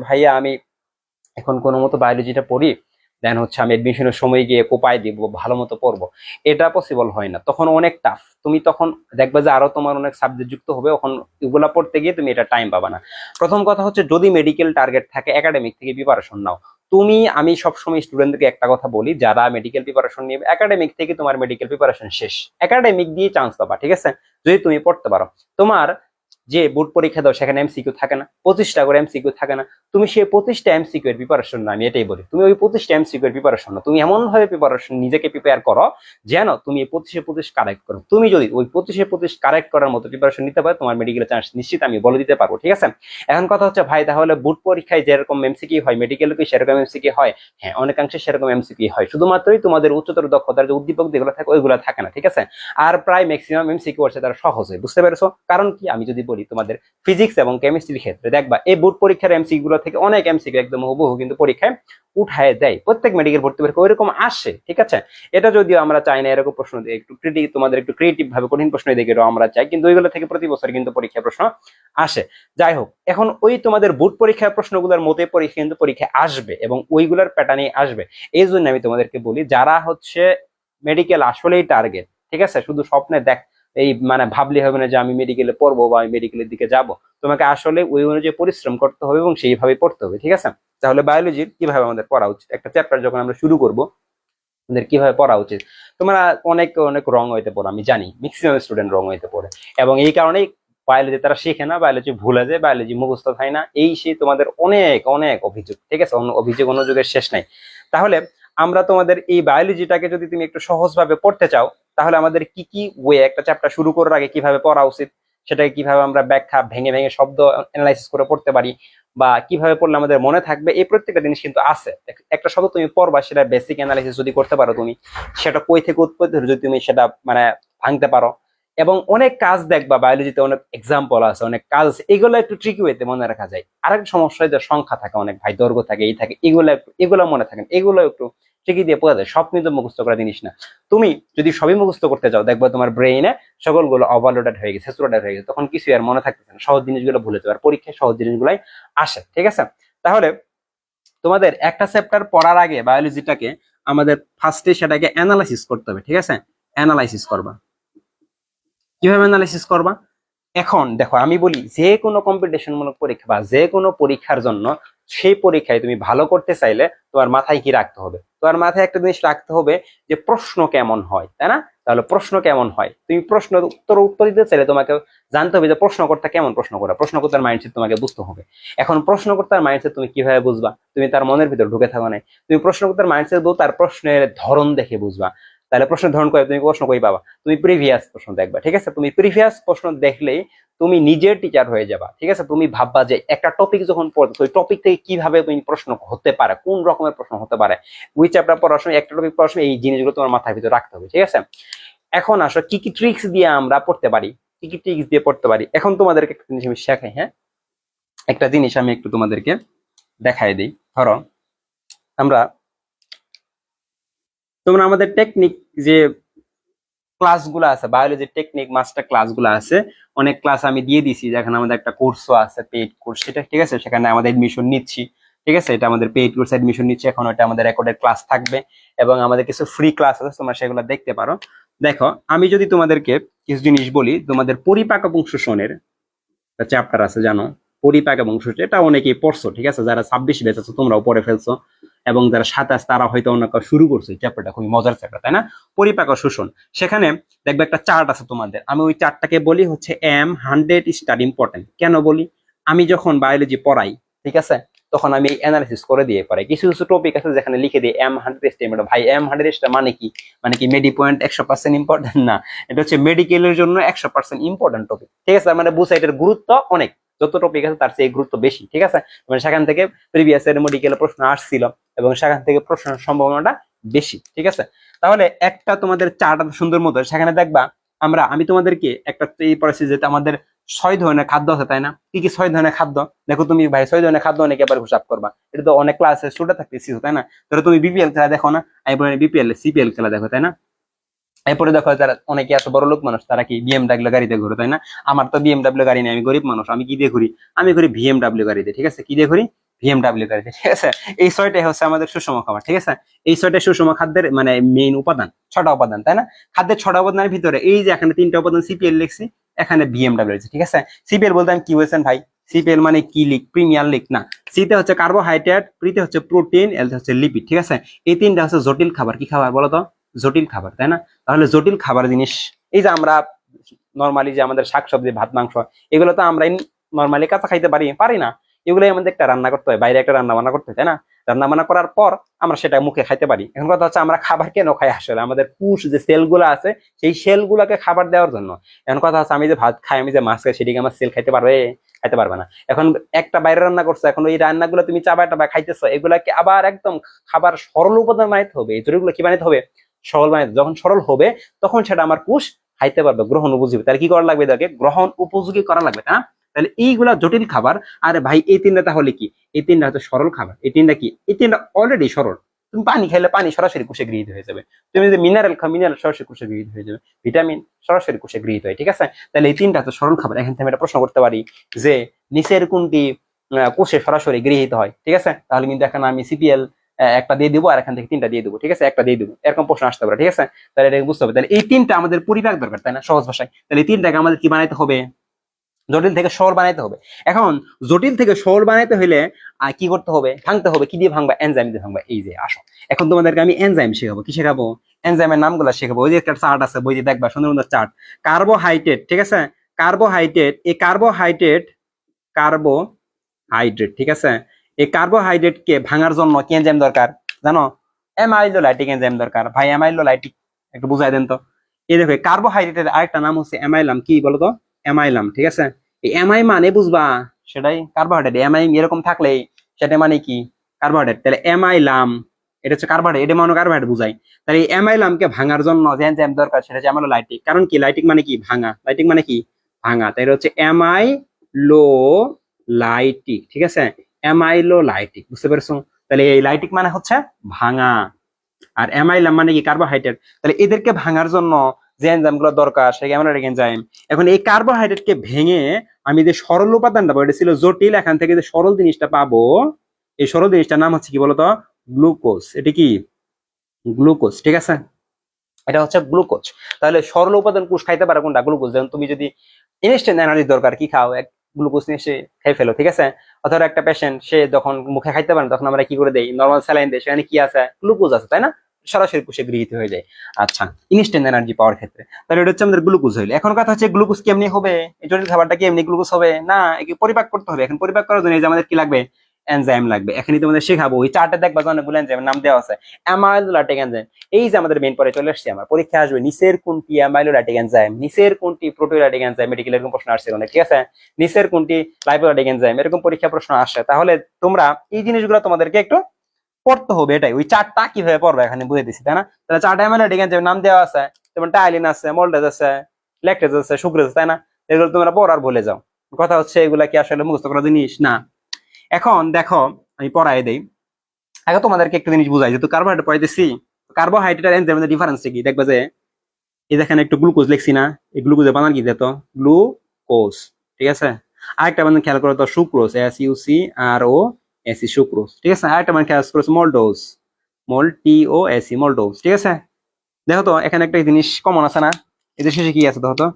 ভাইয়া আমি এখন কোনো মতো বায়োলজিটা পড়ি, দেন হচ্ছে আমি এডমিশনের সময় গিয়ে কোপায় দিব, ভালো মতো পড়বো। এটা পসিবল হয় না, তখন অনেক টাফ। তুমি তখন দেখবে যে আরো তোমার অনেক সাবজেক্ট যুক্ত হবে, তখন এগুলা পড়তে গিয়ে তুমি এটা টাইম পাবা না। প্রথম কথা হচ্ছে, যদি মেডিকেল টার্গেট থাকে একাডেমিক থেকে প্রিপারেশন নাও। আমি সবসময় স্টুডেন্টদেরকে একটা কথা বলি, যারা মেডিকেল প্রিপারেশন নিবে একাডেমিক থেকে তোমার মেডিকেল প্রিপারেশন শেষ, একাডেমিক দিয়ে চান্স পাবা, ঠিক আছে, যদি তুমি পড়তে পারো। তোমার যে বোর্ড পরীক্ষা দাও সেখানে এমসিকিউ থাকে না, 25টা করে এমসিকিউ থাকে না, তুমি সেই 25টা এমসিকিউ এর প্রিপারেশন না, আমি এটাই বলি, তুমি ওই 25টা এমসিকিউ এর প্রিপারেশন না, তুমি এমন ভাবে প্রিপারেশন নিজেকে প্রিপেয়ার করো যেন তুমি এই 25-এ 25 কারেক্ট করো। তুমি যদি ওই 25-এ 25 কারেক্ট করার মতো প্রিপারেশন নিতে পারো, তোমার মেডিকেলের চান্স নিশ্চিত, আমি বলে দিতে পারবো, ঠিক আছে। এখন কথা হচ্ছে ভাই, তাহলে বোর্ড পরীক্ষায় যেরকম এমসিকিউ হয় মেডিকেল কি সেরকম এমসিকিউ হয়? হ্যাঁ, অনেকাংশে সেরকম এমসিকিউ হয়, শুধুমাত্রই তোমাদের উচ্চতর দক্ষতার যে উদ্দীপক যেগুলো থাকে ওইগুলো থাকে না, ঠিক আছে। আর প্রায় ম্যাক্সিমাম এমসিকিউ আছে তারা সহজ হয়, বুঝতে পেরেছো? কারণ কি, আমি যদি বলি তোমাদের ফিজিক্স এবং কেমিস্ট্রির ক্ষেত্রে দেখবা এই বোর্ড পরীক্ষার এমসিকিউ গুলো থেকে অনেক এমসিকিউ একদম হুবহু কিন্তু পরীক্ষায় উঠায় দেয়, প্রত্যেক মেডিকেল ভর্তি পরীক্ষা ওইরকম আসে, ঠিক আছে। এটা যদিও আমরা চাই না, এরকম প্রশ্ন দিয়ে একটু তোমাদের একটু ক্রিয়েটিভ ভাবে কঠিন প্রশ্ন দিয়ে এটাও আমরা চাই, কিন্তু ওইগুলো থেকে প্রতি বছর কিন্তু পরীক্ষা প্রশ্ন আসে। যাই হোক, এখন ওই তোমাদের বোর্ড পরীক্ষার প্রশ্নগুলোর মতে পরীক্ষা কিন্তু পরীক্ষা আসবে এবং ওইগুলোর প্যাটার্নে আসবে। এই জন্য আমি তোমাদেরকে বলি, যারা হচ্ছে মেডিকেল আসলেই টার্গেট, ঠিক আছে, শুধু স্বপ্নে দেখ এই মানে ভাবলে হবে না যে আমি মেডিকেলে পড়বো বা আমি মেডিকেলের দিকে যাব। তোমাকে আসলে ওই অনুযায়ী পরিশ্রম করতে হবে এবং সেইভাবে পড়তে হবে, ঠিক আছে। তাহলে বায়োলজির কিভাবে আমাদের পড়া উচিত, একটা চ্যাপ্টার যখন আমরা শুরু করব আমাদের কিভাবে পড়া উচিত। তোমরা অনেক অনেক রং হইতে পড়ো, আমি জানি ম্যাক্সিমাম স্টুডেন্ট রং হইতে পড়ে, এবং এই কারণেই বায়োলজি তারা শেখে না, বায়োলজি ভুলে যায়, বায়োলজি মুখস্থ হয় না, এই সেই তোমাদের অনেক অনেক অভিযোগ, ঠিক আছে, অভিযোগ অনুযোগের শেষ নাই। তাহলে আমরা তোমাদের এই বায়োলজিটাকে যদি তুমি একটু সহজভাবে পড়তে চাও, তাহলে আমাদের কি কি ওয়ে, একটা চ্যাপ্টার শুরু করার আগে কিভাবে পড়া উচিত, সেটাকে কিভাবে আমরা ব্যাখ্যা ভেঙে ভেঙে শব্দ অ্যানালাইসিস করে পড়তে পারি, বা কিভাবে পড়লে আমাদের মনে থাকবে, এই প্রত্যেকটা জিনিস কিন্তু আছে। একটা শব্দ তুমি পড়বা, সেটা বেসিক অ্যানালাইসিস যদি করতে পারো তুমি, সেটা কই থেকে উৎপত্তি হলো যদি তুমি সেটা মানে ভাঙতে পারো, এবং অনেক কাজ দেখবা বায়োলজিতে অনেক এক্সাম্পল আছে, অনেক কাজ আছে, এগুলো একটু ট্রিকি ওয়েতে মনে রাখা যায়। আরেকটা সমস্যা যে সংখ্যা থাকে অনেক ভাই, দৈর্ঘ্য থাকে, এই থাকে, এগুলো মনে থাকে, এগুলো একটু ট্রিকি দিয়ে পড়া যায়, সব কিন্তু মুখস্থ করা জিনিস না। তুমি যদি সবই মুখস্থ করতে যাও, দেখবা তোমার ব্রেইনে সকলগুলো ওভারলোডেড হয়ে গেছে, স্যাচুরেটেড হয়ে গেছে, তখন কিছু আর মনে থাকতেছে না, সহজ জিনিসগুলো ভুলে যাবে, আর পরীক্ষায় সহজ জিনিসগুলাই আসে, ঠিক আছে। তাহলে তোমাদের একটা চ্যাপ্টার পড়ার আগে বায়োলজিটাকে আমাদের ফার্স্টে সেটাকে অ্যানালাইসিস করতে হবে, ঠিক আছে। অ্যানালাইসিস করবা, কিভাবে অ্যানালাইসিস করবা? এখন দেখো, আমি বলি যে কোনো কম্পিটিশনমূলক পরীক্ষা বা যে কোনো পরীক্ষার জন্য, সেই পরীক্ষায় তুমি ভালো করতে চাইলে তোমার মাথায় কি রাখতে হবে? তোমার মাথায় একটা জিনিস রাখতে হবে যে প্রশ্ন কেমন হয়, তাই না? তাহলে প্রশ্ন কেমন হয়, তুমি প্রশ্ন উত্তর দিতে চাইলে তোমাকে জানতে হবে যে প্রশ্নকর্তা কেমন প্রশ্ন করা, প্রশ্নকর্তার মাইন্ডসেট তোমাকে বুঝতে হবে। এখন প্রশ্নকর্তার মাইন্ডসেট তুমি কিভাবে বুঝবা? তুমি তার মনের ভিতর ঢুকে থাকো না, তুমি প্রশ্নকর্তার মাইন্ডসেট বুঝো তার প্রশ্নের ধরন দেখে বুঝবা। তাহলে প্রশ্নের ধরন করে তুমি প্রশ্ন কই পাবা? তুমি প্রিভিয়াস প্রশ্ন দেখবা, ঠিক আছে। তুমি প্রিভিয়াস প্রশ্ন দেখলেই তুমি নিজের টিচার হয়ে যাবা, ঠিক আছে। তুমি ভাববা যে একটা টপিক যখন পড়ছো, ওই টপিক থেকে কিভাবে তুমি প্রশ্ন হতে পারে, কোন রকমের প্রশ্ন হতে পারে, ওই চ্যাপ্টার পড়ার সময়, একটা টপিক পড়ার সময় এই জিনিসগুলো তোমার মাথার ভিতরে রাখতে হবে, ঠিক আছে। এখন আসো কি কি ট্রিক্স দিয়ে আমরা পড়তে পারি, কি কি ট্রিক্স দিয়ে পড়তে পারি। এখন তোমাদেরকে একটা জিনিস আমি শেখাই, হ্যাঁ, একটা জিনিস আমি একটু তোমাদেরকে দেখাই দিই। ধরো আমরা, তোমরা আমাদের টেকনিক যে ক্লাসগুলো আছে, বায়োলজি টেকনিক মাস্টার ক্লাসগুলো আছে, অনেক ক্লাস আমি দিয়ে দিছি, যেখানে আমাদের একটা কোর্সও আছে, পেইড কোর্স, সেটা ঠিক আছে, সেখানে আমাদের এডমিশন নিচ্ছি, ঠিক আছে, এটা আমাদের পেইড কোর্স এডমিশন নিচ্ছে এখন, ওটা আমাদের রেকর্ডেড ক্লাস থাকবে, এবং আমাদের কিছু ফ্রি ক্লাস আছে, তোমরা সেগুলো দেখতে পারো। দেখো, আমি যদি তোমাদেরকে কিছু জিনিস বলি, তোমাদের পরিপাক এবং শোষণের একটা চ্যাপ্টার আছে, জানো, পরিপাক এবং শোষণ, এটা অনেকেই পড়ছো, ঠিক আছে, যারা 26 ব্যাচ আছো তোমরাও পড়ে ফেলছো, এবং যারা 27 তারা হয়তো অন্য কেউ শুরু করছে, চ্যাপ্টারটা খুবই মজার চ্যাপ্টার, তাই না? পরিপাক ও শোষণ, সেখানে দেখবে একটা চার্ট আছে তোমাদের, আমি ওই চার্টটাকে বলি হচ্ছে M100 স্টাডি ইম্পর্টেন্ট। কেন বলি? আমি যখন বায়োলজি পড়াই, ঠিক আছে, তখন আমি অ্যানালিসিস করে দিয়ে পড়াই। কিছু কিছু টপিক আছে যেখানে লিখে দিই M100 এস্টিমেট। ভাই M100 মানে কি? মানে কি মেডি পয়েন্ট 100% ইম্পর্টেন্ট না, এটা হচ্ছে মেডিকেলের জন্য 100% ইম্পর্টেন্ট টপিক, ঠিক আছে। মানে বুঝা, এটার গুরুত্ব অনেক, যত টপিক আছে তার চেয়ে গুরুত্ব বেশি, ঠিক আছে। মানে সেখান থেকে প্রিভিয়াস এর মেডিকেলের প্রশ্ন আসছিল, এবং সেখান থেকে প্রশ্নের সম্ভাবনাটা বেশি, ঠিক আছে। তাহলে একটা তোমাদের চার্ট সুন্দর মতো, সেখানে দেখবা আমি তোমাদেরকে একটা এই পড়াচ্ছি যে আমাদের 6 ধরনের খাদ্য আছে, তাই না? কি কি 6 ধরনের খাদ্য? দেখো তুমি ভাই, 6 ধরনের খাদ্য অনেকে আবার হিসাব করবা, এটা তো অনেক ক্লাসে স্টুডেন্ট থাকতেছি, তাই না? ধরো তুমি বিপিএল খেলা দেখো না, আমি বলি বিপিএল সিপিএল খেলা দেখো, তাই না? এরপরে দেখো যারা অনেকে আছে বড় লোক মানুষ, তারা কি বিএমডাব্লিউ গাড়িতে ঘুরে, তাই না? আমার তো বিএমডাব্লিউ গাড়ি নেই, আমি গরিব মানুষ, আমি কি দিয়ে ঘুরি? আমি ঘুরি ভিএমডাব্লিউ গাড়িতে, ঠিক আছে। কি দিয়ে ঘুরি? ভিএমডাব্লিউ করে, ঠিক আছে। এই 6টাই হচ্ছে আমাদের সুষম খাবার, ঠিক আছে। এই 6টা সুষম খাদ্যের মানে মেইন উপাদান, 6টা উপাদান, তাই না? খাদ্যের 6টা উপাদানের ভিতরে এই যে এখানে 3টা উপাদান সিপিএল লিখছি, এখানে ভিএমডাব্লিউ লিখছি, ঠিক আছে। সিপিএল বলতে আমি কি বলছেন ভাই? সিপিএল মানে কি লিখ? প্রিমিয়ার লিখ না। সিতে হচ্ছে কার্বোহাইড্রেট, প্রিতে হচ্ছে প্রোটিন, এলতে হচ্ছে লিপিড, ঠিক আছে। এই 3টা হচ্ছে জটিল খাবার। কি খাবার বলো তো? জটিল খাবার, তাই না? তাহলে জটিল খাবার জিনিস, এই যে আমরা নর্মালি যে আমাদের শাকসবজি, ভাত, মাংস, এগুলো তো আমরা নর্মালি কাঁচা খাইতে পারি না। এগুলোই আমাদের একটা রান্না করতে হয়, বাইরে একটা রান্না বান্না করতে হয়, তাই না? রান্না বান্না করার পর আমরা সেটা মুখে খাইতে পারি। এখন কথা হচ্ছে আমরা খাবার কেন খাই? আসলে আমাদের পুষ যে সেল গুলো আছে, সেই সেল গুলাকে খাবার দেওয়ার জন্য। এখন কথা হচ্ছে আমি যে ভাত খাই, আমি যে মাছ খাই, সেদিকে আমার সেল খাইতে পারবে? খাইতে পারবে না। এখন একটা বাইরে রান্না করছো, এখন ওই রান্নাগুলো তুমি চাবায় টাবায় খাইতেছো, এগুলাকে আবার একদম খাবার সরল উপাদান বানাইতে হবে। এই জড়িগুলো কি বানাইতে হবে? সরল বানাইতে। যখন সরল হবে তখন সেটা আমার কুশ খাইতে পারবে, গ্রহণ উপযোগী। তাহলে কি করা লাগবে? এটাকে গ্রহণ উপযোগী করা লাগবে, তাই না? তাহলে এইগুলা জটিল খাবার। আর ভাই এই 3টা তাহলে কি? এই 3টা হচ্ছে সরল খাবার। এই 3টা কি? এই 3টা অলরেডি সরল। তুমি পানি খাইলে পানি সরাসরি কোষে গৃহীত হয়ে যাবে। তুমি যদি মিনারেল খাও, মিনারেল সরাসরি কোষে গৃহীত হয়ে যাবে। ভিটামিন সরাসরি কোষে গৃহীত হয়, ঠিক আছে। তাহলে এই 3টা হচ্ছে সরল খাবার। এখান থেকে আমি একটা প্রশ্ন করতে পারি যে নিচের কোনটি কোষে সরাসরি গৃহীত হয়, ঠিক আছে। তাহলে কিন্তু এখানে আমি সিপিএল একটা দিয়ে দিব, আর এখান থেকে 3টা দিয়ে দিব, ঠিক আছে। একটা দিয়ে দিব, এরকম প্রশ্ন আসতে পারে, ঠিক আছে। তাহলে এটা বুঝতে হবে। তাহলে এই 3টা আমাদের পরিপাক দরকার, তাই না? সহজ ভাষায় তাহলে এই 3টাকে আমাদের কি বানাইতে হবে? জটিল থেকে সরল বানাইতে হবে। এখন জটিল থেকে সরল বানাইতে হইলে কি করতে হবে? ভাঙতে হবে। কি দিয়ে ভাঙবা? এনজাইম দিয়ে ভাঙবা। এই যে আসো, এখন তোমাদেরকে আমি এনজাইম শেখাবো। কি শেখাবো? এনজাইমের নামগুলো শেখাবো। ওই যে একটা চার্ট আছে, বই দিয়ে দেখবা, সুন্দর সুন্দর চার্ট। কার্বোহাইড্রেট, ঠিক আছে। কার্বোহাইড্রেট, এই কার্বোহাইড্রেট, ঠিক আছে। এই কার্বোহাইড্রেট কে ভাঙার জন্য কি এনজাইম দরকার জানো? অ্যামাইলোলাইটিক এনজাইম দরকার। ভাই অ্যামাইলোলাইটিক একটু বুঝাই দেন তো। এই দেখো, কার্বোহাইড্রেটের আরেকটা নাম হচ্ছে অ্যামাইলাম। কি বলতো? অ্যামাইলাম, ঠিক আছে। এই এমআই মানে বুঝবা, সেটাই কার্বোহাইড্রেট। এমআই এরকম থাকলেই সেটা মানে কি? কার্বোহাইড্রেট। তাহলে এমাইলাম এটা হচ্ছে কার্বোহাইড্রেট, এটা মানে কার্বোহাইড্রেট বুঝাই। তাহলে এই এমাইলামকে ভাঙার জন্য যে এনজাইম দরকার সেটা হচ্ছে অ্যামাইলোলাইটিক। কারণ কি? লাইটিক মানে কি? ভাঙা। লাইটিক মানে কি? ভাঙা। তাই হচ্ছে অ্যামাইলোলাইটিক, ঠিক আছে। অ্যামাইলোলাইটিক, বুঝতে পেরেছো? তাহলে এই লাইটিক মানে হচ্ছে ভাঙা, আর অ্যামাইলাম মানে কি? কার্বোহাইড্রেট। তাহলে এদেরকে ভাঙার জন্য যে এনজাইম গুলো দরকার সেটা অ্যামাইলোলাইটিক এনজাইম। এখন এই কার্বোহাইড্রেটকে ভেঙে আমি যে সরল উপাদানটা পাবো, এটা ছিল জটিল, এখান থেকে যে সরল জিনিসটা পাবো, এই সরল জিনিসটার নাম হচ্ছে কি বলতো? গ্লুকোজ। এটা কি? গ্লুকোজ, ঠিক আছে। এটা হচ্ছে গ্লুকোজ। তাহলে সরল উপাদান কোষ খাইতে পারে কোনটা? গ্লুকোজ। যেমন তুমি যদি ইনস্ট্যান্ট এনার্জি দরকার, কি খাও? এক গ্লুকোজ নিয়ে সে খেয়ে ফেলো, ঠিক আছে। অথবা একটা পেশেন্ট সে যখন মুখে খাইতে পারে, তখন আমরা কি করে দেই? নর্মাল স্যালাইন দেই, সেখানে কি আছে? গ্লুকোজ আছে, তাই না? সরাসরি কোষে গৃহীত হয়ে যায়। আচ্ছা, ইনস্ট্যান্ট এনার্জি পাওয়ার ক্ষেত্রে তাহলে এটা হচ্ছে আমাদের গ্লুকোজ হইলো। এখন কথা হচ্ছে গ্লুকোজ কেমনি হবে? এই জটিল খাবারটা কি এমনি গ্লুকোজ হবে না? একে পরিপাক করতে হবে। এখন পরিপাক করার জন্য এই যে আমাদের কি লাগবে? এনজাইম লাগবে। এখানে তোমাদের শেখাবো। ওই চার্টে দেখবা অনেকগুলো এনজাইমের নাম দেওয়া আছে। Amylolytic enzyme. এই যে আমাদের মেইন পরে চলে আসছে, আমার পরীক্ষা আসবে নিচের কোনটি অ্যামাইলোলাইটিক এনজাইম, নিচের কোনটি প্রোটিওলাইটিক এনজাইম, মেডিকেল এরকম প্রশ্ন আসছে অনেক, ঠিক আছে। নিচের কোনটি লাইপোলাইটিক এনজাইম, এরকম পরীক্ষা প্রশ্ন আসে। তাহলে তোমরা এই জিনিসগুলো তোমাদেরকে একটু পড়তে হবে। এটাই, ওই চার্টটা কিভাবে পড়বে এখানে বুঝে দিচ্ছি, তাই না? তাহলে চার্ট অ্যামাইলোলাইটিক এনজাইমের নাম দেওয়া আছে, যেমন টাইলিন আছে, মল্টেজ আছে, ল্যাকটেজ আছে, সুক্রেজ, তাই না? এগুলো তোমরা পড়ার ভুলে যাও। কথা হচ্ছে এগুলা কি আসলে মুখস্থ করা জিনিস না। এখন দেখো, আমি পড়াই দেই। আগে তোমাদেরকে একটা জিনিস বুঝাই, যেহেতু কার্বোহাইড্রেট পড়াইতেছি, কার্বোহাইড্রেট আর এনজাইমের ডিফারেন্সটা কি দেখবা যে এই দেখেন একটু গ্লুকোজ লিখছি না, এই গ্লুকোজের বানান কি দিত? গ্লুকোজ, ঠিক আছে। আরেকটা বানান খেয়াল করো তো, সুক্রোজ, SUCROS, সুক্রোজ, ঠিক আছে। আরেকটা বানান খেয়াল করো, মল্টোজ, MOLTOS, মল্টোজ, ঠিক আছে। দেখো তো এখানে একটা জিনিস কমন আছে না? এদের শেষে কি আছে দেখো তো?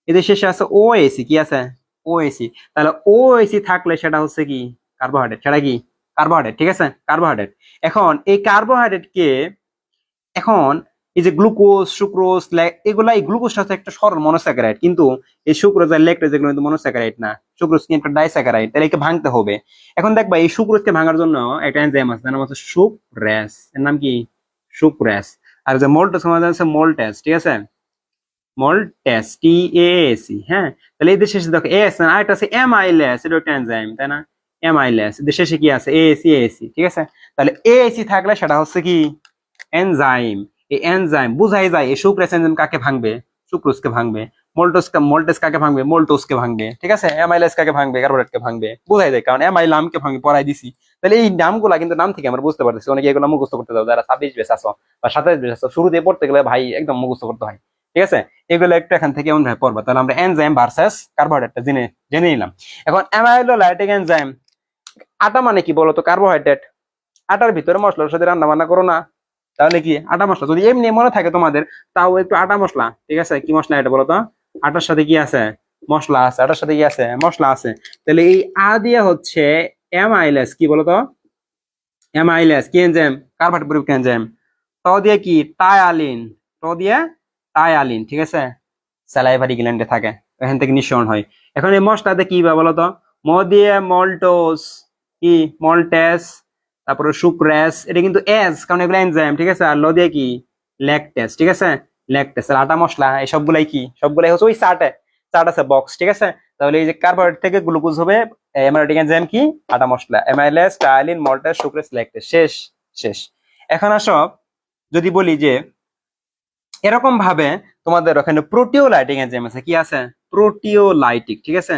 এদের শেষে আছে OAC, কি আছে? OAC। তাহলে OAC থাকলে সেটা হচ্ছে কি? কার্বোহাইড্রেট। সেটা কি? কার্বোহাইড্রেট, ঠিক আছে, কার্বোহাইড্রেট। এখন এই কার্বোহাইড্রেটকে এখন এই যে গ্লুকোজ, সুক্রোজ, এগুলা, এই গ্লুকোজটা হচ্ছে একটা সরল মনোস্যাকারাইড, কিন্তু এই সুক্রোজ আর ল্যাকটোজ এগুলো কিন্তু মনোস্যাকারাইড না। সুক্রোজ কি একটা ডাইস্যাকারাইড, তাহলে একে ভাঙতে হবে। এখন দেখবা এই সুক্রোজকে ভাঙার জন্য একটা এনজাইম আছে, তার নাম হচ্ছে সুক্রেস। এর নাম কি? সুক্রেস। আর যে মল্টোজ হচ্ছে মল্টেজ, ঠিক আছে। মল্টেজ, TAC, হ্যাঁ। তাহলে এদের শেষে দেখো এস, আর একটা আছে অ্যামাইলেস, এটা একটা এনজাইম, তাই না? অ্যামাইলেস। এদের শেষে কি আছে? AAC, ঠিক আছে। তাহলে AAC থাকলে সেটা হচ্ছে কি? এনজাইম। এই এনজাইম বুঝাই যায় এই সুক্রেস এনজাইম কাকে ভাঙবে? সুক্রোজকে ভাঙবে। মল্টেজ কাকে ভাঙবে? মল্টোজকে ভাঙবে, ঠিক আছে। অ্যামাইলেস কাকে ভাঙবে? কার্বোহাইড্রেটকে ভাঙবে। বুঝাই যায়, কারণ অ্যামাইলামকে ভাঙবে পড়াই দিছি। তাহলে এই নামগুলা কিন্তু নাম থেকে আমরা বুঝতে পারতেছি। অনেকে এগুলো মুখস্থ করতে যাও, যারা 26 বেস আছো বা 27 বেস আছো, শুরুতে পড়তে গেলে ভাই একদম মুখস্থ করতে হয়, ঠিক আছে। এগুলো একটু এখান থেকে এমন ভাবে পড়বা। তাহলে আমরা এনজাইম ভার্সেস কার্বোহাইড্রেটটা জেনে নিলাম। এখন অ্যামাইলোলাইটিক এনজাইম, আটা মানে কি বলতো? কার্বোহাইড্রেট। আটার ভিতরে মশলার সাথে রান্না বান্না করো না, তাহলে কি আটা মশলা। যদি এমনি মনে থাকে তোমাদের, তাও একটু আটা মশলা, ঠিক আছে? কি মশলা এটা বলতো? আটার সাথে কি আছে? মশলা আছে। আটার সাথে কি আছে? মশলা আছে। তাহলে এই দিয়ে হচ্ছে অ্যামাইলেজ, কি বলতো? অ্যামাইলেজ কি এনজাইম? Carbohydrate পরিবর্তক enzyme. ট দিয়ে কি? টায়ালিন। ট দিয়ে টায়ালিন, ঠিক আছে? স্যালাইভারি গ্ল্যান্ডে থাকে, এখান থেকে নিঃসরণ হয়। এখন এই মশলাতে কি বা বলতো? ম দিয়ে মল্টোজ, কি মল্টেস, তারপরে সুক্রেস, এটা কিন্তু এস, কারণ এগুলো এনজাইম, ঠিক আছে? আর ল দিয়ে কি? ল্যাকটেস, ঠিক আছে? ল্যাকটেস। আর আটা মশলা এই সবগুলাই কি? সবগুলাই হচ্ছে ওই চার্টে, চার্ট আছে বক্স, ঠিক আছে? তাহলে এই যে কার্বোহাইড্রেট থেকে গ্লুকোজ হবে, অ্যামাইলেটিক এনজাইম কি? আটা মশলা। Amylase, ptyalin, maltase, sucrose, lactase. শেষ। শেষ। এখন আসো, যদি বলি যে এরকম ভাবে তোমাদের ওখানে প্রোটিওলাইটিক এনজাইম আছে, কি আছে? প্রোটিওলাইটিক, ঠিক আছে?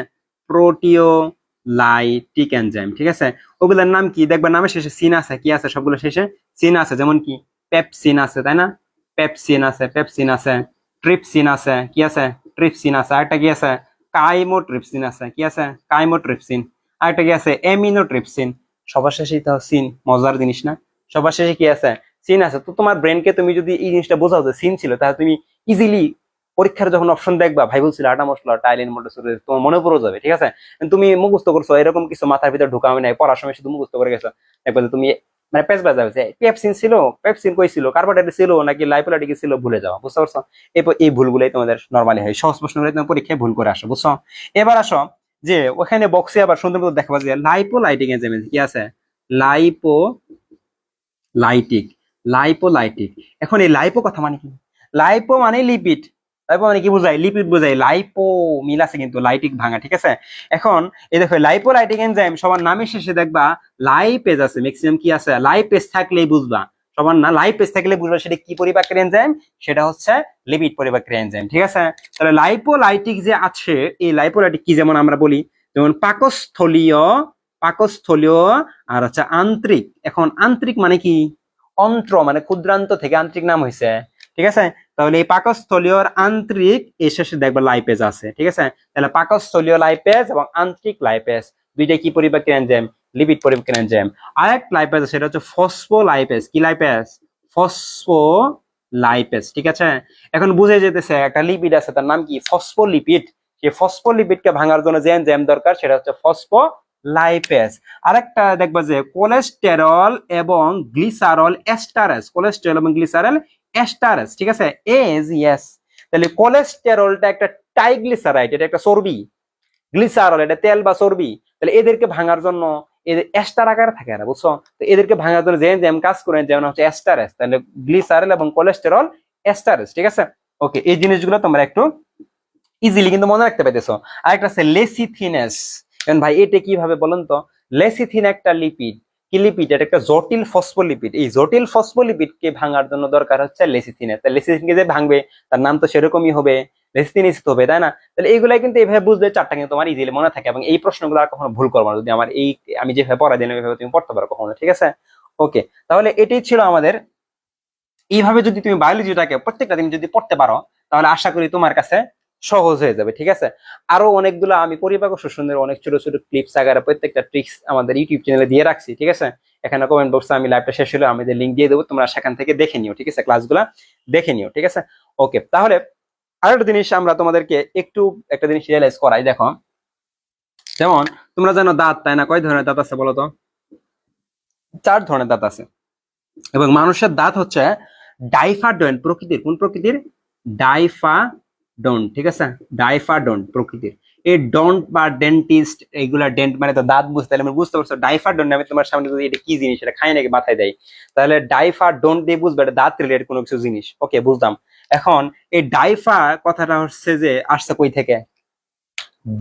প্রোটিওলাইটিক এনজাইম, ঠিক আছে? ওগুলোর নাম কি? দেখবে নামের শেষে সিন আছে, কি আছে? সবগুলো শেষে সিন আছে, যেমন কি পেপসিন আছে, তাই না? পেপসিন আছে, পেপসিন আছে। ট্রিপসিন আছে, কি আছে? ট্রিপসিন আছে। আরেকটা কি আছে? কাইমোট্রিপসিন আছে, কি আছে? কাইমোট্রিপসিন। আরেকটা কি আছে? এমিনোট্রিপসিন। সবার শেষে তো সিন, মজার জিনিস না? সবার শেষে কি আছে? সিন আছে। তো তোমার ব্রেনকে তুমি যদি এই জিনিসটা বোঝাও যে সিন ছিল, তাহলে তুমি ইজিলি পরীক্ষার যখন অপশন দেখবা, ভাই বলছিল আটা মশলা, টাইলিন, মোটরসাইকেল, তোমার মনে পড়ে যাবে, ঠিক আছে? তুমি মুখস্থ করছো, এরকম কিছু মাথার ভিতরে ঢুকাও নাই, পড়ার সময় শুধু মুখস্থ করে গেছো, একবার তুমি মানে পেস বাজা হয়েছে। পেপসিন ছিল, পেপসিন কই ছিল, কার্বোহাইড্রেট ছিল নাকি লাইপোলাইটিক ছিল, ভুলে যাওয়া, বুঝতে পারছো? এই ভুলগুলাই তোমাদের নর্মালি হয়, সহজ প্রশ্নগুলো তুমি পরীক্ষায় ভুল করে আসো, বুঝছো? এবার আসো যে ওখানে বক্সে আবার সুন্দর মতো দেখাবা যে লাইপোলাইটিক এনজাইম কি আছে? Lipolytic, lipolytic. এখন এই লাইপো কথা মানে কি? লাইপো মানে লিপিড। লাইপো মানে কি বোঝায়? লিপিড বোঝায়। লাইপো মিল আছে কিন্তু, লাইটিক ভাঙা, ঠিক আছে? এখন এই দেখো লাইপোলাইটিক এনজাইম সবার নামের শেষে দেখবা লাইপেজ আছে, ম্যাক্সিমাম কি আছে? লাইপেজ থাকলেই বুঝবা। সবার না লাইপেজ থাকলে বুঝবা সেটা কি পরিপাকের এনজাইম, সেটা হচ্ছে লিপিড পরিপাকের এনজাইম, ঠিক আছে? তাহলে লাইপোলাইটিক যে আছে, এই লাইপোলাইটিক কি, যেমন আমরা বলি যেমন পাকস্থলীয়, পাকস্থলীয় আর হচ্ছে আন্তরিক। এখন আন্তরিক মানে কি? অন্ত্র মানে ক্ষুদ্রান্ত থেকে আন্তরিক নাম হয়েছে, ঠিক আছে? তাহলে এই পাকস্থলীয় আন্তরিক এর শেষে দেখবে লাইপেজ আছে, ঠিক আছে? তাহলে পাকস্থলীয় লাইপেজ এবং আন্তরিক লাইপেজ দুইটা কি পরিপাকের এনজাইম? লিপিড পরিপাকের এনজাইম। আরেক লাইপেজ সেটা হচ্ছে ফসফোলাইপেজ। কি লাইপেজ? ফসফোলাইপেজ, ঠিক আছে? এখন বুঝে যেতেছে একটা লিপিড আছে, তার নাম কি? ফসফোলিপিড। সেই ফসফোলিপিডকে ভাঙার জন্য যে এনজাইম দরকার সেটা হচ্ছে ফসফোলাইপেজ। আরেকটা দেখবা যে কোলেস্টেরল এবং গ্লিসারল এস্টারেজ, কোলেস্টেরল এবং গ্লিসারল এস্টারেজ, ঠিক আছে? এজ ইয়েস। তাহলে কোলেস্টেরলটা একটা ট্রাইগ্লিসারাইড, এটা একটা চর্বি। গ্লিসারল এটা তেল বা চর্বি। তাহলে এদেরকে ভাঙার জন্য এদের এস্টার আকারে থাকে না, বুঝছো? তো এদেরকে ভাঙার জন্য যে এনজাইম কাজ করে, যেমন হচ্ছে এস্টারেজ। তাহলে গ্লিসারল এবং কোলেস্টেরল এস্টারেজ, ঠিক আছে? ওকে, এই জিনিসগুলো তোমরা একটু ইজিলি কিন্তু মনে রাখতে পাইতেছো। আরেকটা আছে লেসিথিনেস। ভাই এটা কিভাবে বলেন তো? লেসিথিন একটা লিপিড। কি লিপিড? এটা একটা জটিল ফসফোলিপিড। এই জটিল ফসফোলিপিড কে ভাঙার জন্য দরকার হচ্ছে লেসিথিনেস। তাহলে লেসিথিনকে যে ভাঙবে তার নাম তো সেরকমই হবে, লেসিথিনিস হবে, তাই না? তাহলে এইগুলাই কিন্তু এইভাবে বুঝলে চারটা কিন্তু তোমার ইজিলি মনে থাকে, এবং এই প্রশ্নগুলো আর কখনো ভুল করবো না। যদি আমার এই আমি যেভাবে পড়াই দিলাম এইভাবে তুমি পড়তে পারো কখনো, ঠিক আছে? ওকে, তাহলে এটাই ছিল আমাদের। এইভাবে যদি তুমি বায়োলজিটাকে প্রত্যেকটা দিন যদি পড়তে পারো, তাহলে আশা করি তোমার কাছে সহজ হয়ে যাবে, ঠিক আছে? আরো অনেকগুলো আমি পরিপাক সুন্দর অনেক ছোট ছোট ক্লিপস আকারে প্রত্যেকটা ট্রিক্স আমাদের ইউটিউব চ্যানেলে দিয়ে রাখছি, ঠিক আছে? এখানে কমেন্ট বক্সে আমি লাইভটা শেষ হলে আমি লিঙ্ক দিয়ে দেবো, তোমরা সেখান থেকে দেখে নিও, ঠিক আছে? ক্লাসগুলা দেখে নিও, ঠিক আছে? ওকে, তাহলে আরেকটা জিনিস আমরা তোমাদেরকে একটু একটা জিনিস রিয়েলাইজ করাই। দেখো, যেমন তোমরা জানো দাঁত, তাই না? কয় ধরনের দাঁত আছে বলো তো? 4 ধরনের দাঁত আছে। এবং মানুষের দাঁত হচ্ছে ডাইফাডন্ট প্রকৃতির। কোন প্রকৃতির? ডাইফাডন্ট, ঠিক আছে? ডাইফাডন্ট প্রকৃতির। এই ডন্ট বা ডেন্টিস্ট, এইগুলা ডেন্ট মানে তো দাঁত, বুঝতে আমি বুঝতে পারছো। ডাইফাডন্ট আমি তোমার সামনে যদি এটা কি জিনিস এটা খাই নাকি মাথায় দেয়, তাহলে ডাইফাডন্ট দিয়ে বুঝবে এটা দাঁত রিলেটেড কোনো কিছু জিনিস। ওকে, বুঝলাম। এখন এই ডাইফা কথাটা হচ্ছে যে আসছে কই থেকে?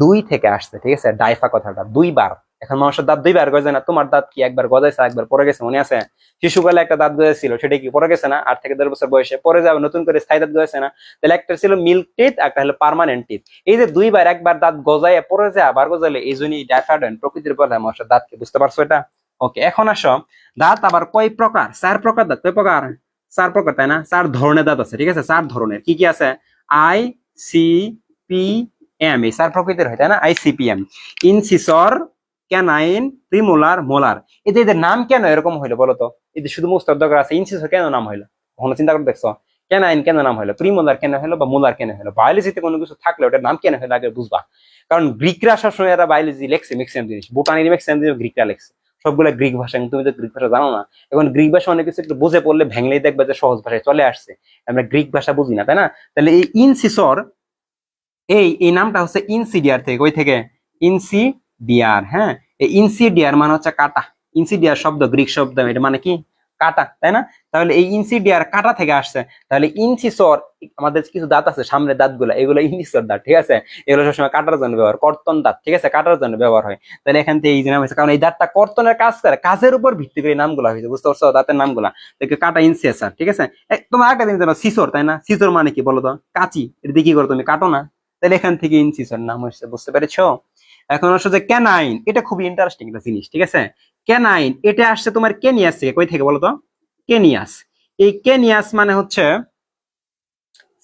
2 থেকে আসছে, ঠিক আছে? ডাইফা কথাটা 2 বার। এখন মানুষের দাঁত 2 বার গজায় না? তোমার দাঁত কি একবার গজাইছে, একবার পরে গেছে, মনে আছে? শিশুকালে একটা দাঁত গজাইছিল, সেটা কি পরে গেছে না? 8 থেকে 10 বছর বয়সে পরে যাবে, নতুন করে স্থায়ী দাঁত গজাইছে না? তাহলে একটা ছিল মিল্ক টিথ, একটা হলো পার্মানেন্ট টিথ। এই যে 2 বার, একবার দাঁত গজায় পরে যায় আবার গজালে, এই জন্যই ডাইফাডন্ট প্রকৃতির বলা হয় মানুষের দাঁতকে, বুঝতে পারছো এটা? ওকে, এখন আসো দাঁত আবার কয় প্রকার? 4 প্রকার দাঁত। কয় প্রকার? 4 প্রকার, তাই না? 4 ধরনের দাঁত আছে, ঠিক আছে? 4 ধরনের। কি কি আছে? আই, সি, পি, এম, এই 4 প্রকৃতির হয়, তাই না? আইসিপিএম। Incisor, canine, premolar, molar. এদের নাম কেন এরকম হইলো বলো তো? এদের শুধু মুস্তার দরকার আছে, ইনসিসর কেন নাম হইলো? কখনো চিন্তা করে দেখছো? ক্যানাইন কেন নাম হলো, প্রিমোলার কেন হলো, বা মোলার কেন হলো? বায়োলজিতে কোনো কিছু থাকলে ওটার নাম কেন হলো আগে বুঝবা। কারণ গ্রিকরা সবসময় এরা বায়োলজি লেখছে ম্যাক্সিমাম জিনিস, বোটানির ম্যাক্সিমাম জিনিস গ্রিকরা লেখছে, সবগুলা গ্রিক ভাষা। তুমি তো গ্রিক ভাষা জানো না। এখন গ্রিক ভাষা অনেক কিছু একটু বুঝে পড়লে ভেঙলেই দেখবে যে সহজ ভাষায় চলে আসছে, আমরা গ্রিক ভাষা বুঝি না, তাই না? তাহলে এই ইনসিসর, এই নামটা হচ্ছে ইনসিডিয়ার থেকে, ওই থেকে ইনসিডিয়ার। হ্যাঁ, এই ইনসিডিয়ার মানে হচ্ছে কাটা। ইনসিডিয়ার শব্দ গ্রিক শব্দ, এটা মানে কি কাটা, তাই না? তাহলে এই ইনসিডিয়ার কাটা থেকে আসছে। তাহলে ইনসিসর, আমাদের কিছু দাঁত আছে সামনের দাঁত গুলা, এগুলো ইনসিসর দাঁত, ঠিক আছে? এগুলো সবসময় কাটার জন্য ব্যবহার, কর্তন দাঁত, ঠিক আছে, কাটার জন্য ব্যবহার হয়। তাহলে এখান থেকে এই যে নাম হয়েছে, কারণ এই দাঁতটা কর্তনের কাজ করে, কাজের উপর ভিত্তি করে এই নামগুলা হয়েছে, বুঝতে পারছো? দাঁতের নামগুলা দেখে কাটা, ইনসিসর, ঠিক আছে? তোমার একটা জিনিস জানো, সিসর, তাই না? সিসর মানে কি বলো তো? কাঁচি। এটা দিয়ে কি করো তুমি? কাটো না। তাহলে এখান থেকে ইনসিসর নাম হচ্ছে, বুঝতে পেরেছো? এখন আসলে যে ক্যানাইন, এটা খুবই ইন্টারেস্টিং একটা জিনিস, ঠিক আছে? ক্যানাইন এটা আসছে তোমার কেনিয়াস থেকে। কই থেকে বলো তো? কেনিয়াস। এই কেনিয়াস মানে হচ্ছে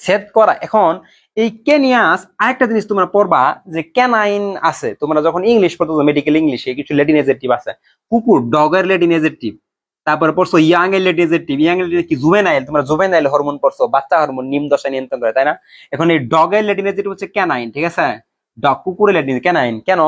ছেদ করা। এখন এই কেনিয়াস, আরেকটা জিনিস তোমরা পড়বা যে ক্যানাইন আছে, তোমরা যখন ইংলিশ পড়তো মেডিকেল ইংলিশে কিছু ল্যাটিন এজেক্টিভ আছে, কুকুর, ডগের ল্যাটিন এজেক্টিভ, তারপরে পড়ছো ইয়াং এর ল্যাটিন এজেক্টিভ, ইয়াং এর কি জুভেনাইল, তোমরা জুভেনাইল হরমোন পড়ছো, বাচ্চা হরমোন নিম দশা নিয়ন্ত্রণ করে, তাই না? এখন এই ডগের ল্যাটিন এজেক্টিভ হচ্ছে ক্যানাইন, ঠিক আছে? ডগ, কুকুরের ল্যাটিন ক্যানাইন। কেন?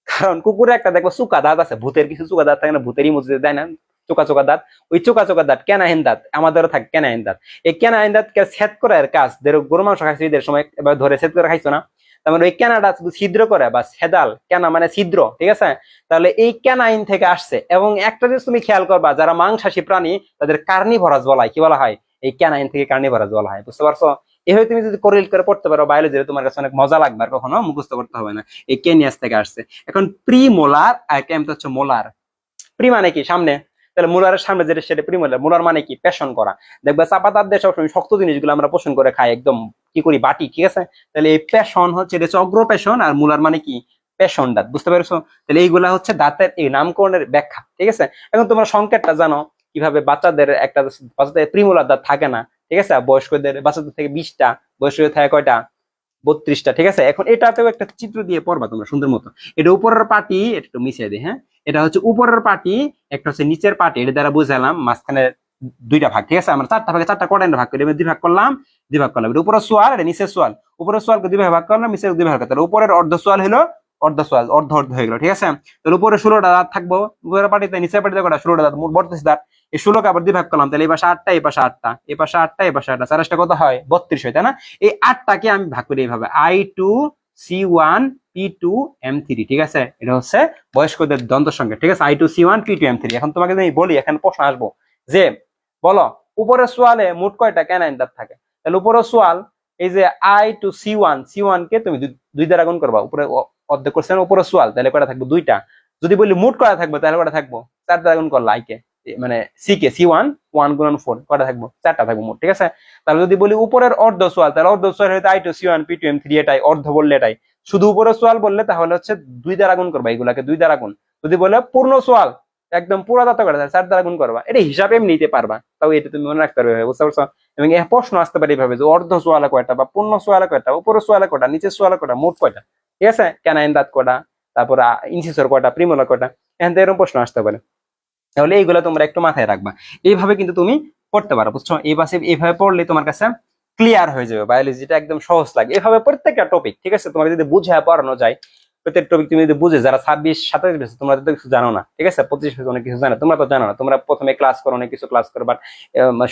কারণ কুকুরে একটা দেখবো চোকা দাঁত আছে, ভূতের কিছু চোকা দাঁত থাকে না, ভূতেরই মসজিদে দেয় না চোকা চোকা দাঁত, ওই চোকা চোকা দাঁত ক্যানাইন দাঁত, আমাদেরও থাকে ক্যানাইন দাঁত। এই ক্যানাইন দাঁত ছেদ করার কাজ, গরু মাংস খাইছো ঈদের সময় এবার ধরে ছেদ করে খাইছো না? তার মানে ওই ক্যানাডা শুধু ছিদ্র করে, বা ছেদাল, ক্যানা মানে ছিদ্র, ঠিক আছে? তাহলে এই ক্যানাইন থেকে আসছে। এবং একটা জিনিস তুমি খেয়াল করবা, যারা মাংসাশী প্রাণী তাদের কার্নিভরাস বলা হয়। কি বলা হয়? এই ক্যানাইন থেকে কার্নিভরাস বলা হয়, বুঝতে পারছো? এভাবে তুমি যদি কোরিলেট করে পড়তে পারো বায়োলজি, তোমার কাছে অনেক মজা লাগবে, আর কখনো মুখস্থ করতে হবে না। এই কেনিয়াস থেকে আসছে। এখন প্রিমোলার আর ক্যাম্প হচ্ছে মোলার। প্রি মানে কি? সামনে। তাহলে মোলারের সামনে যেটা সেটা প্রিমোলার। মোলার মানে কি? পেশন করা। দেখবা চাপা দাঁত দিয়ে সবসময় শক্ত জিনিসগুলো আমরা পোষণ করে খাই, একদম কি করি, বাটি, ঠিক আছে? তাহলে এই পেশন হচ্ছে, এটা হচ্ছে অগ্র পেশন, আর মোলার মানে কি? পেশন দাঁত, বুঝতে পেরেছো? তাহলে এইগুলা হচ্ছে দাঁতের এই নামকরণের ব্যাখ্যা, ঠিক আছে? এখন তোমরা সংকেতটা জানো কিভাবে? বাচ্চাদের একটা, বাচ্চাদের প্রিমোলার দাঁত থাকে না, ঠিক আছে? বয়স্কদের, বাচ্চাদের থেকে 20টা, বয়স্কদের থাকে কয়টা? 32টা, ঠিক আছে? এখন এটাতেও একটা চিত্র দিয়ে পড়বা তোমরা সুন্দর মতো। এটা উপরের পাটি, এটা একটু মিশিয়ে দিই, হ্যাঁ? এটা হচ্ছে উপরের পাটি, একটা হচ্ছে নিচের পাটি, এটা দ্বারা বুঝালাম মাঝখানে দুইটা ভাগ, ঠিক আছে? আমরা চারটা ভাগে চারটা কোয়াড্রেন্ট ভাগ করি, দুই ভাগ করলাম, দুই ভাগ করলাম। এটা উপরের সোয়াল, এটা নিচের সোয়াল। উপরের সোয়ালকে দুই ভাগ করলাম, নিচের দুই ভাগ করলাম। উপরের অর্ধ সোয়াল হলো, অর্ধ সোয়াল অর্ধ অর্ধ হয়ে গেল, ঠিক আছে? তাহলে উপরে 16টা দাঁত থাকবো, উপরের পাটিতে, নিচের পাটিতে কটা? 16টা দাঁত, মোট 32 দাঁত। এই 16কে আবার দুই ভাগ করলাম, তাহলে এই পাশে 8টা, এই পাশে 8টা, এই পাশে 8টা, এই পাশে 8টা, 4টা কত হয়? 32 হয়, তাই না? এই 8টাকে আমি ভাগ করি এইভাবে, I2C1P2M3, ঠিক আছে? এটা হচ্ছে বয়স্কদের দন্ত সংখ্যা, ঠিক আছে? I2C1P2M3। এখন তোমাকে যদি বলি, এখানে প্রশ্ন আসবো যে বলো উপরের সোয়ালে মোট কয়টা ক্যানাইন দাঁত থাকে? তাহলে উপরের সোয়াল, এই যে I2C1 কে তুমি দুই দ্বারা গুণ করবা, উপরে অর্ধেক করছে না উপরের সোয়াল, তাহলে কয়টা থাকবে? দুইটা। যদি বলি মোট কয়টা থাকবে, তাহলে কয়টা থাকবো? 4 দ্বারা গুণ করলা আইকে, মানে সি কে, C1 1 গুণন 4, কয়টা থাকবো? 4টা থাকবো মোট, ঠিক আছে? তাহলে যদি বলি উপরের অর্ধ সোয়াল, তাহলে অর্ধ সোয়াল হয়তো I2C1P2M3, এটাই অর্ধ বললে এটাই। শুধু উপরের সোয়াল বললে তাহলে হচ্ছে 2 দ্বারা গুণ করবা, এগুলাকে 2 দ্বারা গুণ। যদি বলে পূর্ণ সোয়াল, একদম পুরো দাঁত করে 4 দ্বারা গুণ করবা, এটা হিসাবে এমনি নিতে পারবা, তাও এটা তুমি মনে রাখতে পারবে, বুঝতে পারছো? এবং এই প্রশ্ন আসতে পারে এইভাবে যে অর্ধ সোয়ালে কয়টা, বা পূর্ণ সোয়ালে কয়টা, উপরের সোয়ালে কয়টা, নিচের সোয়ালে কয়টা, মোট কয়টা, ঠিক আছে? ক্যানাইন দাঁত কয়টা, তারপর ইনসিসর কয়টা, প্রিমোলার কয়টা, এখান থেকে এরকম প্রশ্ন আসতে পারে। তাহলে এইগুলো তোমরা একটু মাথায় রাখবা। এইভাবে কিন্তু তুমি পড়তে পারো, বুঝছো? এই পাশে এইভাবে পড়লে তোমার কাছে ক্লিয়ার হয়ে যাবে, বায়োলজিটা একদম সহজ লাগে। এভাবে প্রত্যেকটা টপিক, ঠিক আছে, তোমার যদি বুঝে পড়ানো যায়, প্রত্যেক টপিক তুমি যদি বুঝে, যারা 26 27 বছর, তোমরা তো কিছু জানো না, ঠিক আছে? 25 বছর অনেক কিছু জানো, তোমরা তো জানো না। তোমরা প্রথমে ক্লাস করো, অনেক কিছু ক্লাস করো, বাট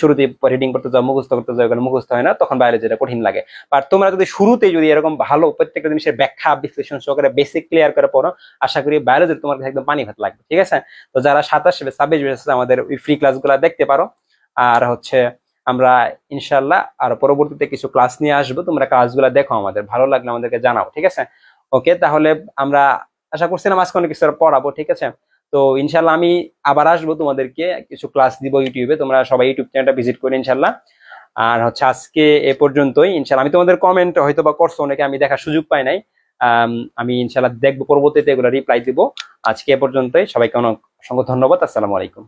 শুরুতে রিডিং করতে যাও, মুখস্থ করতে যাও, এগুলো মুখস্থ হয় না, তখন বায়োলজিটা কঠিন লাগে। বাট তোমরা যদি শুরুতেই যদি এরকম ভালো প্রত্যেকটা জিনিসের ব্যাখ্যা বিশ্লেষণ সহকারে বেসিক ক্লিয়ার করে পড়ো, আশা করি বায়োলজি তোমার কাছে একদম পানি ভাত লাগবে, ঠিক আছে? তো যারা 27 26 আমাদের ওই ফ্রি ক্লাসগুলো দেখতে পারো। আর হচ্ছে আমরা ইনশাল্লাহ আর পরবর্তীতে কিছু ক্লাস নিয়ে আসবো, তোমরা ক্লাসগুলো দেখো, আমাদের ভালো লাগলে আমাদেরকে জানাও, ঠিক আছে? ওকে, তাহলে আমরা আশা করছিলাম আজকে অনেক কিছু পড়াবো, ঠিক আছে? তো ইনশাল্লাহ আমি আবার আসবো, তোমাদেরকে কিছু ক্লাস দিব ইউটিউবে, তোমরা সবাই ইউটিউব চ্যানেলটা ভিজিট করে ইনশাল্লাহ। আর হচ্ছে আজকে এ পর্যন্তই ইনশাল্লাহ। আমি তোমাদের কমেন্ট হয়তো বা করছো অনেকে, আমি দেখার সুযোগ পাই নাই। আমি ইনশাল্লাহ দেখবো, পরবর্তীতে এগুলো রিপ্লাই দিব। আজকে এ পর্যন্তই, সবাইকে অনেক অসংখ্য ধন্যবাদ। আসসালামু আলাইকুম।